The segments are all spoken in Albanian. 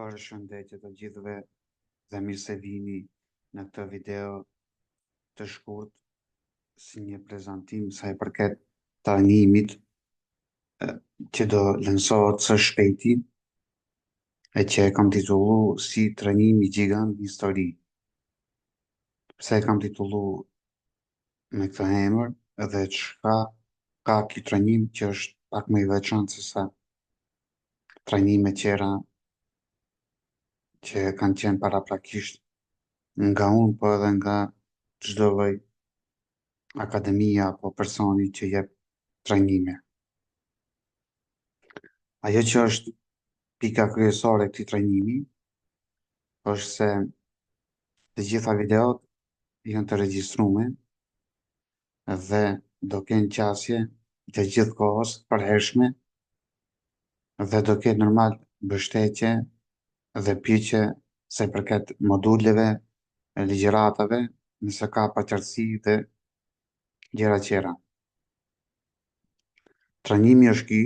Përshëndetje të gjithëve dhe mirë se vini në këtë video të shkurt si një prezantim sa i përket trajnimit që do lënsohet së shpejti e që e kam titullu si trajnimi gjigant në histori. Pse e kam titullu me këtë emër edhe çka ka ky trajnim që është pak më i veçantë se sa trajnimet tjera që kanë qenë paraprakisht nga unë, po edhe nga çdo lloj akademia apo personi që jep trajnime. Ajo që është pika kryesore e këtij trajnimi është se të gjitha videot janë të regjistruar dhe do kenë qasje të gjithë kohës përhershme dhe do ketë normal mbështetje dhe pyetje sa i përket moduleve, ligjëratave, nëse ka paqartësi dhe gjëra tjera. Trajnimi është ky,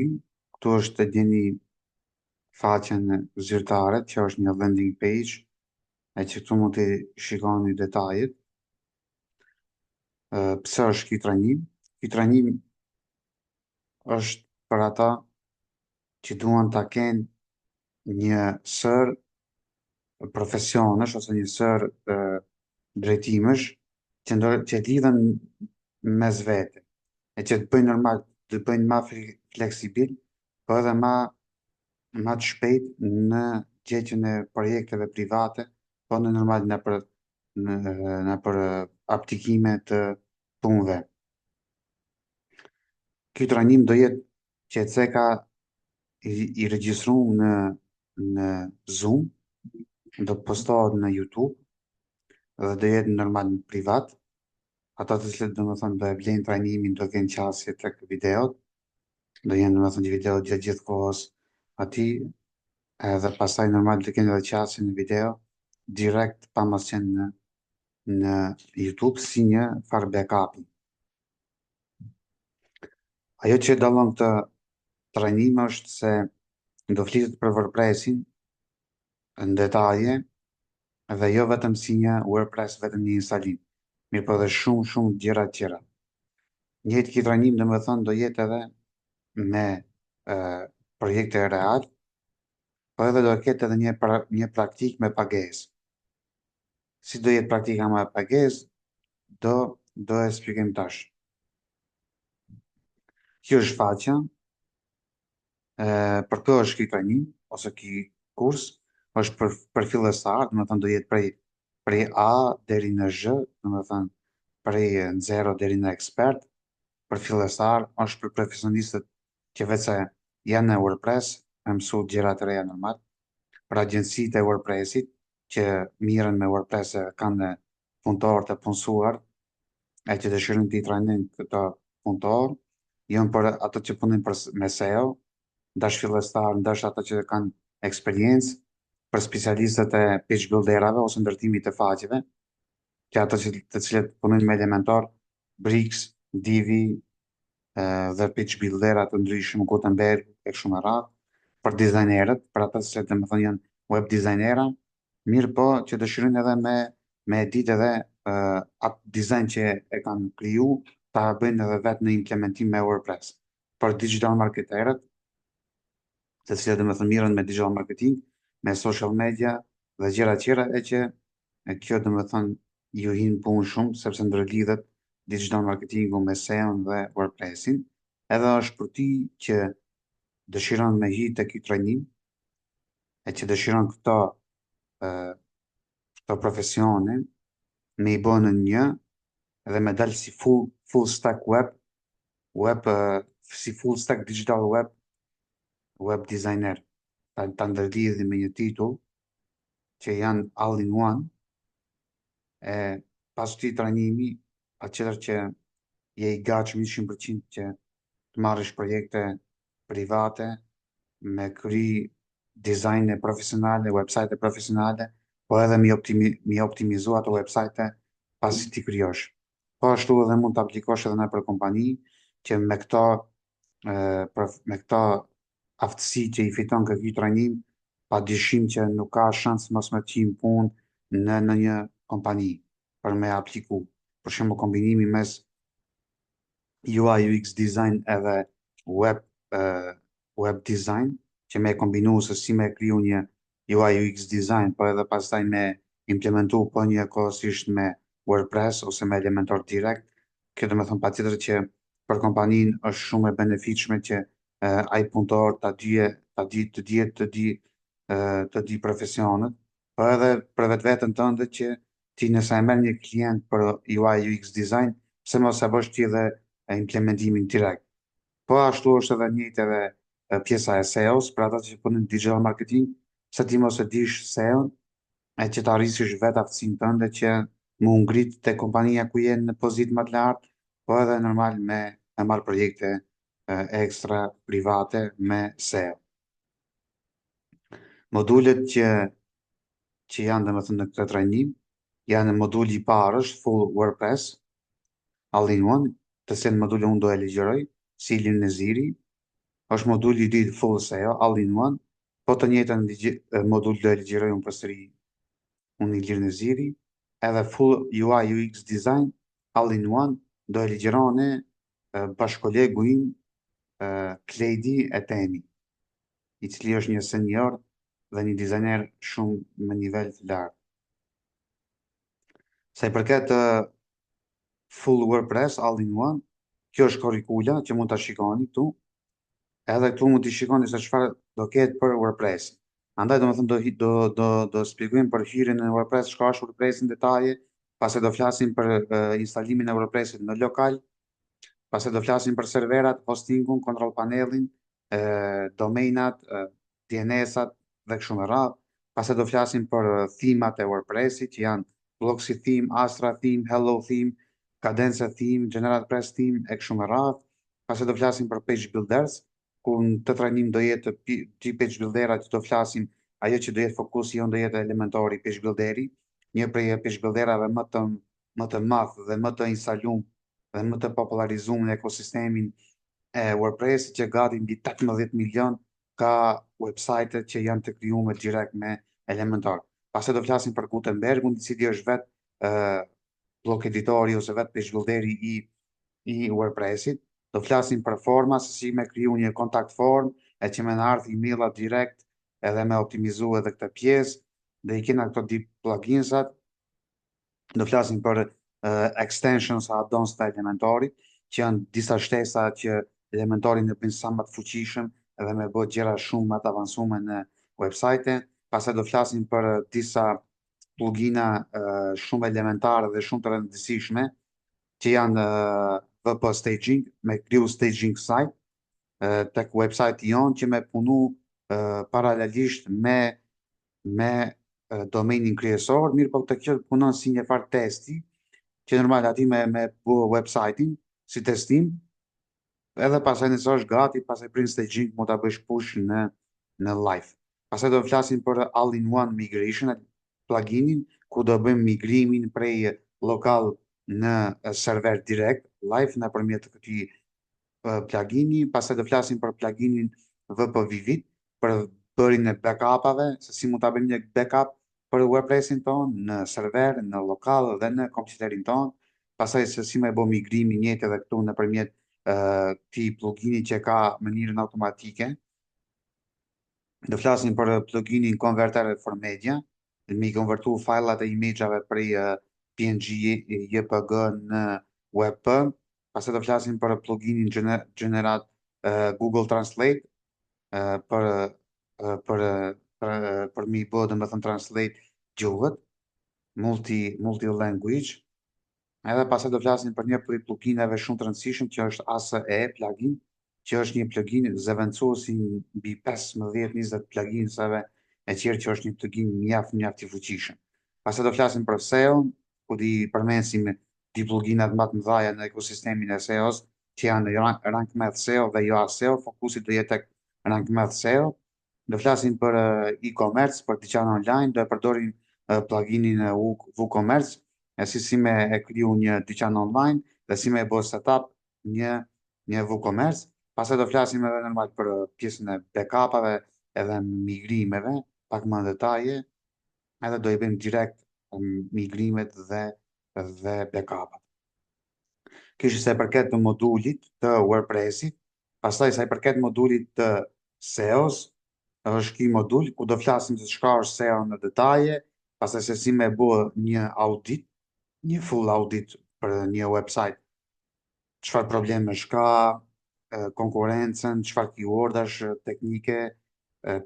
këtu është të gjeni faqen zyrtare që është një landing page e që këtu mund të shikoni detajet. Pse është ky trajnim? Ky trajnim është për ata që duan ta kenë një sër profesionësh ose një sër drejtimesh që lidhen mes vete e që të bëjnë normal, të bëjnë ma fleksibil, po edhe ma të shpejt në gjeqjen e projekteve private, po në normal në për aplikime të punëve. Ky trajnim do jetë qetëseka i regjistruar në Zoom, do postohet në YouTube dhe do jetë normal në privat. Ata të cilët domethënë do e blejnë trajnimin do kenë qasje tek videot, do jenë domethënë video gjatë gjithë kohës aty, edhe pastaj normal do kenë edhe qasje në video direkt pa mos qenë në YouTube si një farë backup. Ajo që dallon këtë trajnim është se do flitet për WordPressin në detaje dhe jo vetëm si një WordPress, vetëm një instalim, mirë po dhe shumë gjëra tjera. Njëjtë ky trajnim domethënë do jetë edhe me projekte real, po edhe do ketë edhe një praktik me pagesë. Si do jetë praktika me pagesë, do e shpjegojmë tash. Kjo është faqja, për kë është ky trajnim ose ky kurs, është për fillestar, domethënë do jetë prej A deri në Z, domethënë prej 0 deri në ekspert. Për fillestar është për profesionistët që vetë janë në WordPress, me mësu gjëra të reja normal, për agjencitë e WordPressit që mirën me WordPress e kanë punëtorë të punësuar e që dëshirojnë të i trajnojnë këto punëtorë, janë për ato që punojnë me SEO, ndash fillestar, ndash ato që kanë eksperiencë, për specialistët e page builderave ose ndërtimit të faqeve, që ato të cilët punojnë me Elementor, Brix, Divi dhe page buildera të ndryshëm, Gutenberg e kështu me radhë, për dizajnerët, për ata që domethënë janë web dizajnera, mirë po që dëshirojnë edhe me edit edhe atë dizajn që e kanë kriju, ta bëjnë edhe vetë në implementim me WordPress. Për digital marketerët, të cilët domethënë mirën me digital marketing, me social media dhe gjëra tjera e që kjo domethënë ju hin punë shumë sepse ndërlidhet digital marketingu me SEO dhe WordPressin, edhe është për ti që dëshiron me hi te ky trajnim e që dëshiron këto profesione me i bënë në një dhe me dalë si full stack si full stack digital web designer, ta ndërlidhi me një titull që janë all in one, e pas këtij trajnimi atëherë që je i gatshëm 100% që të marrësh projekte private me kry dizajne profesionale, website profesionale, po edhe mi optimizu ato website pasi ti kryosh. Po ashtu edhe mund të aplikosh edhe në për kompani që me këto aftësi që i fiton ky trajnim pa dyshim që nuk ka shans mos me qim punë në një kompani për me apliku. Për shembull kombinimi mes UI UX design edhe web web design që me kombinu se si me kriju një UI UX design, po edhe pastaj me implementu po një kohësisht me WordPress ose me Elementor direkt. Kjo do me thonë patjetër që për kompaninë është shumë e benefiqme që ai punëtor të di profesionet, po edhe për vetveten tënde që ti nëse e merr një klient për UI UX design, pse mos e bësh ti edhe implementimin direkt. Po ashtu është edhe njëjtë edhe pjesa e SEO-s, për ata që punon digital marketing, se ti mos e dish SEO-n, e që të arrisish vetë aftësinë tënde që mu ngrit te kompania ku je në pozitë më të lartë, po edhe normal me marrë projekte ekstra private me SEO. Modulet që janë domethënë në këtë trajnim, janë moduli i parë është full WordPress, all-in-one, të cilën modulin unë do e ligjeroj, si Ilir Neziri, është moduli i dytë full SEO, all-in-one, po të njëjtën modul do e ligjeroj unë përsëri unë Ilir Neziri, edhe full UI UX design, all-in-one, do e ligjerone bashkolegu im Klejdi Etemi, i cili është një senior dhe një dizajner shumë me nivel të lartë. Sa i përket full WordPress all-in-one, kjo është kurrikula që mund ta shikoni këtu. Edhe këtu mund t'i shikoni se çfarë do ketë për WordPress. Andaj domethënë do shpjegojmë për hyrjen në WordPress, çka është WordPress në detaje, pastaj do flasim për instalimin e WordPressit në lokal, pastaj do flasim për serverat, hostingun, control panelin, domenat, DNS-at dhe kështu me radhë. Pastaj do flasim për themat e WordPressit që janë Blocksy theme, Astra theme, Hello theme, Kadence theme, General Press theme e kështu me radhë. Pastaj do flasim për page builders, ku në të trajnim do jetë ti page builderat që do flasim, ajo që do jetë fokusi jon do jetë Elementori page builderi, një prej page builderave më të madh dhe më të instaluar dhe më të popularizuar në ekosistemin e WordPress që gati mbi 18 milion ka website që janë të krijuar direkt me Elementor. Pastaj do flasim për Gutenbergun, i cili është vetë blok editori ose vetë page builderi i WordPressit. Do flasim për forma, se si me kriju një kontakt form, e që me në ardhë emaila direkt edhe me optimizu edhe këtë pjesë, dhe i kena këto deep pluginsat. Do flasim për extensions a add-ons të Elementorit, që janë disa shtesa që Elementori në bëjnë sa më të fuqishëm edhe me bë gjëra shumë më të avancume në website. Pastaj do flasim për disa plugina shumë elementare dhe shumë të rëndësishme, që janë VP Staging, me kriju staging site, tek website jon që me punu paralelisht me domenin kryesor, mirë po të kjo punon si një farë testi, që normal ati me bu website-in, si testim, edhe pasaj nëse është gati, pasaj print staging mu ta bësh push në live. Pasaj do flasim për all-in-one migration, pluginin, ku do bëjmë migrimin prej lokal në server direkt, live në përmjet këtij plugini. Pastaj do flasim për pluginin VP Vivid, për bërin e backupave, se si mund ta bëjmë një backup për WordPressin ton në server, në lokal dhe në kompjuterin ton. Pastaj se si me bë migrimin njëjtë edhe këtu nëpërmjet këtij plugini që ka mënyrën automatike. Do flasim për pluginin Converter for Media, mi konvertu fajlat e imazhave prej PNG, JPG në WebP. Pastaj do flasim për pluginin Generat Google Translate për mi bë domethënë translate gjuhët, multi-language. Edhe pastaj do flasim për një prej pluginave shumë të rëndësishëm që është ASE plugin, që është një plugin zëvendësuesi mbi 15-20 pluginsave e tjerë, që është një plugin mjaft i fuqishëm. Pastaj do flasim për SEO, ku di përmendim di pluginat më të mëdha në ekosistemin e SEO-s, që janë Rank Math SEO dhe Yoast SEO, fokusi do jetë tek Rank Math SEO. Do flasim për e-commerce, për dyqan online, do e përdorim pluginin WooCommerce, e si me e kriju një dyqan online dhe si me e bë setup një WooCommerce. Pastaj do flasim edhe normal për pjesën e backupave edhe migrimeve. pak më në detaje, edhe do i bëjmë direkt migrimet dhe backup. Kishë sa i përket të modulit të WordPressit, pastaj sa i përket modulit të SEOs, është ky modul ku do flasim se çka është SEO në detaje, pastaj se si me bë një audit, një full audit për një website, çfarë probleme ka, konkurencën, çfarë keywordash teknike,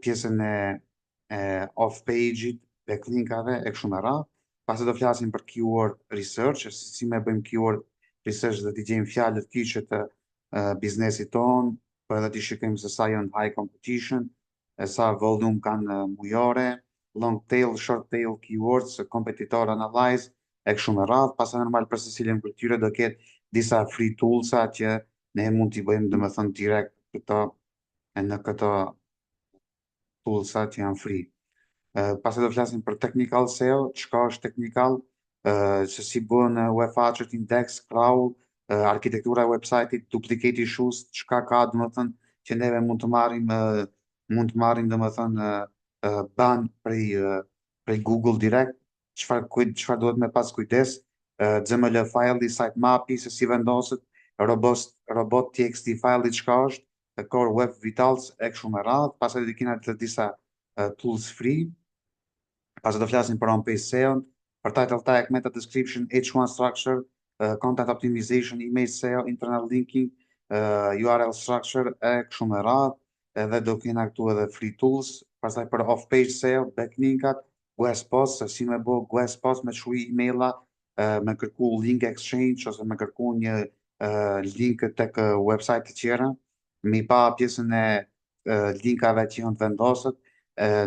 pjesën e off-page-it, backlinkave e kështu me radhë. Pastaj do flasim për keyword research, si me bëjmë keyword research dhe t'i gjejmë fjalët kyçe të biznesit ton, po edhe t'i shikojmë se sa janë high competition, e sa volume kanë mujore, long tail, short tail keywords, competitor analyze, e kështu me radhë. Pastaj normal për secilin për tyre do ketë disa free toolsa që ne mund t'i bëjmë domethënë direkt këto në këto toolsa që janë free. Pastaj do flasim për technical SEO, çka është technical, se si bën web faqet, index, crawl, arkitektura e website-it, duplicate issues, çka ka domethënë që neve mund të marrim domethënë ban prej Google direkt, çfarë duhet me pas kujdes, XML file, sitemapi, se si vendoset, robot txt file çka është, core web vitals e kështu me radhë. Pastaj do kena të disa tools free. Pastaj do flasim për on-page SEO, për title tag, meta description, H1 structure, content optimization, image SEO, internal linking, URL structure e kështu me radhë. Edhe do kena këtu edhe free tools. Pastaj për off-page SEO, backlinkat, guest posts, se si me bë guest posts me çuj emaila, me kërku link exchange ose me kërku një link tek website të tjera, me i pa pjesën e linkave që janë të vendosur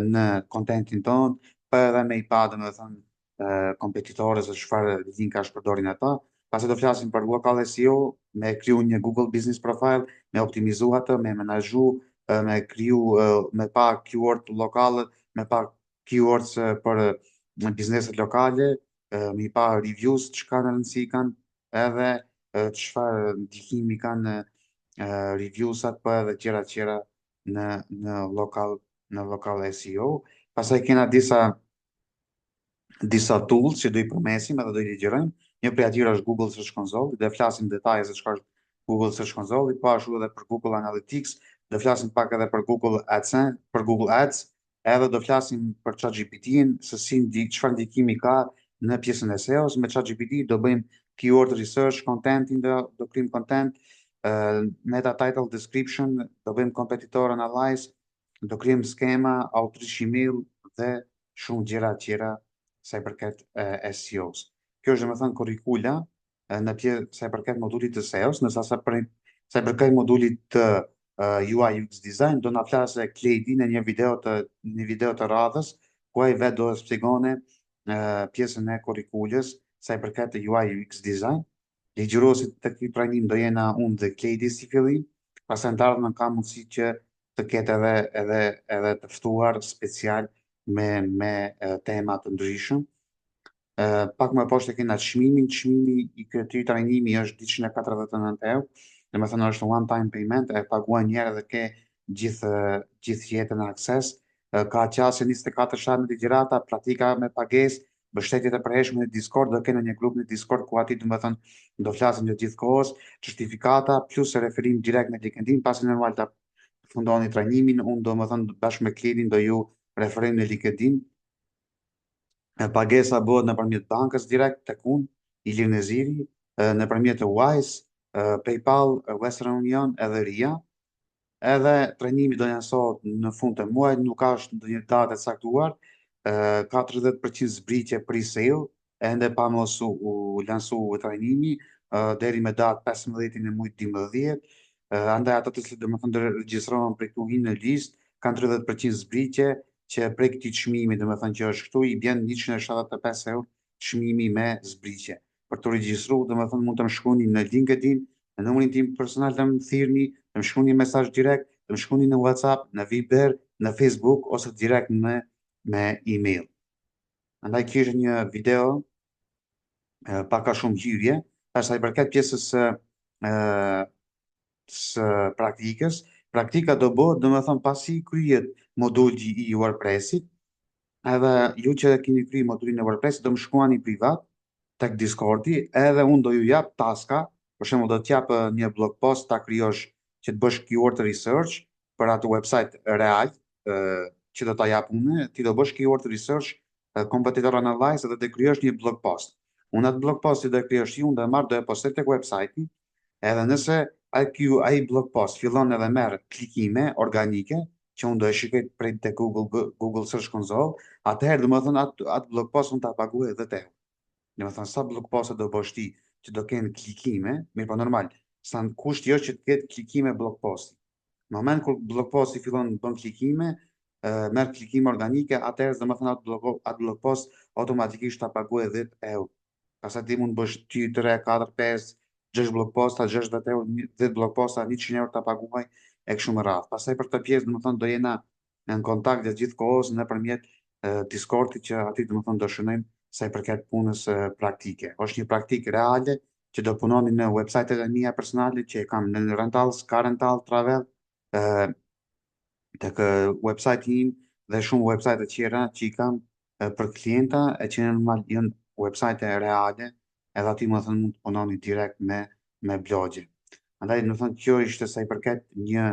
në kontentin tonë, për edhe me i pa domethënë kompetitorë se çfarë linkash përdorin ata. Pasi do flasim për local SEO, me kriju një Google Business Profile, me optimizu atë, me menaxhu, me kriju, me pa keyword lokale, me pa keywords për bizneset lokale, me i pa reviews çka në rëndësi kanë, edhe çfarë ndikimi kanë reviewsat për edhe tjera në lokal SEO. Pastaj kena disa tools që do i përmesim edhe do i ligjerojmë. Një prej atyre është Google Search Console, dhe flasim detaje se çka është Google Search Console, po ashtu edhe për Google Analytics, do flasim pak edhe për Google AdSense, për Google Ads, edhe do flasim për ChatGPT-in, se çfarë ndikimi ka në pjesën e SEO-s. Me ChatGPT do bëjmë keyword research, contentin do kryjmë content, meta title description, do bëjmë competitor analyze, do kryjmë skema, outreach email dhe shumë gjëra tjera sa i përket SEO-s. Kjo është domethënë kurrikula në pjesë sa i përket modulit të SEO-s, ndërsa sa i përket modulit të UI UX design do na flasë Kledi në një video të radhës, ku ai vetë do të shpjegone pjesën e kurrikulës sa i përket UI UX design. Ligjërosit të këtij trajnim do jena unë dhe Kledi si fillim, pastaj në të ardhmen ka mundësi që të ketë edhe të ftuar special me tema të ndryshëm. Pak më poshtë kena çmimi i këtij trajnimi është 249 euro, domethënë është one time payment, e paguan një herë dhe ke gjithë jetën access. Ka qasje 24 shtat me ligjërata, praktika me pagesë, mbështetjet e përhershme në Discord, do kena një grup në Discord ku aty domethënë do flasim gjatë gjithë kohës, certifikata plus referim direkt në LinkedIn, pasi normal ta fundoni trajnimin, unë domethënë bashkë me Kledin do ju referojmë në LinkedIn. Pagesa bëhet nëpërmjet bankës direkt tek unë, Ilir Neziri, nëpërmjet Wise, PayPal, Western Union edhe Ria. Edhe trajnimi do lansohet në fund të muajit, nuk ka ndonjë datë e caktuar. Ka 30% zbritje pre-sale, ende pa mos u lansu trajnimi deri me datë 15 në muajit 12. Andaj ato të cilët domethënë do regjistrohen prej këtu hinë në listë kanë 30% zbritje, që prej këtij çmimi domethënë që është këtu i bën 175 euro çmimi me zbritje. Për të regjistruar domethënë mund të më shkruani në LinkedIn, në numrin tim personal të më thirrni, të më shkruani mesazh direkt, të më shkruani në WhatsApp, në Viber, në Facebook ose direkt me email. Andaj kjo është një video pak a shumë hyrje, sa i përket pjesës së praktikës. Praktika do bëhet domethënë pasi kryhet moduli i WordPressit, edhe ju që keni kry modurin e WordPress do më shkruani privat tek Discordi, edhe unë do ju jap taska, për shembull do të jap një blog post ta krijosh që të bësh keyword research për atë website real, ë, që do ta jap unë, ti do bësh keyword research, competitor analyze dhe të krijosh një blog post. Unë atë blog post që do e krijosh ti, unë do e marr do e postoj tek website-i, edhe nëse ai blog post fillon edhe merr klikime organike, që unë do e shikoj prej te Google Search Console, atëherë domethënë atë blog post unë ta paguaj edhe te. Në me thënë, sa blog posta do bësh ti që do kenë klikime, mirë po normal, sa në kushti është që të ketë klikime blog posti. Në moment kur blog posti fillon të bën klikime, merr klikime organike, atëherë do të thënë atë blog post automatikisht ta paguaj 10 euro. Pastaj ti mund bësh 2, 3, 4, 5, 6 blog posta, 60 euro, 10 blog posta, 100 euro ta paguaj e kështu me radhë. Pastaj për këtë pjesë, do të thënë, do jena në kontakt gjatë gjithë kohës nëpërmjet Discordit që aty do të thënë do shënojmë sa i përket punës praktike. Është një praktikë reale që do punoni në websajtet e mia personale që e kam në Rentals, Car Rental, Travel, ë tek websajti im dhe shumë websajte tjera që i kam për klienta e që në normal janë websajte reale, edhe aty më thënë mund të punoni direkt me blogje. Andaj më thënë kjo ishte sa i përket një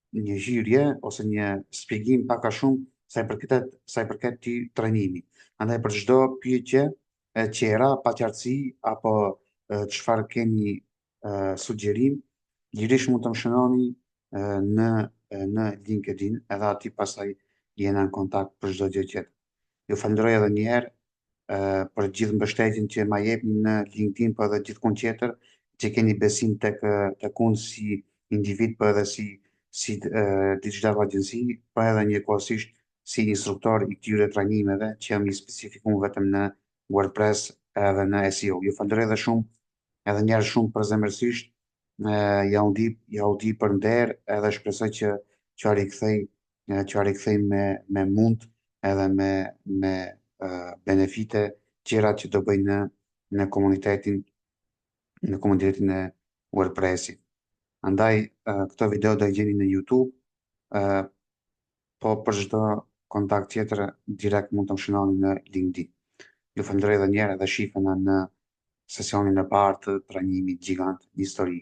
një zhyrje ose një shpjegim pak a shumë sa i përket ti trajnimi. Andaj për çdo pyetje qera, paqartësi apo çfarë keni sugjerim, lirisht mund të më shënoni në LinkedIn, edhe aty pastaj jena në kontakt për çdo gjë tjetër. Ju falenderoj edhe një herë për gjithë mbështetjen që ma jepni në LinkedIn, po edhe gjithkund tjetër, që keni besim tek unë si individ, po edhe si digital agency, po edhe njëkohësisht si instruktor i këtyre trajnimeve që jam i specifikuar vetëm në WordPress edhe në SEO. Ju falenderoj edhe shumë, edhe njerë shumë përzemërsisht, ja u di për nder, edhe shpresoj që a rikthej, që a rikthej me mund edhe me benefite tjera që do bëjnë në komunitetin e WordPressit. Andaj, këto video do i gjeni në YouTube, uh, po për çdo kontakt tjetër direkt mund të më shënoni në LinkedIn. Ju falenderoj edhe një herë dhe shihemi në sesionin e parë të trajnimit gjigant histori.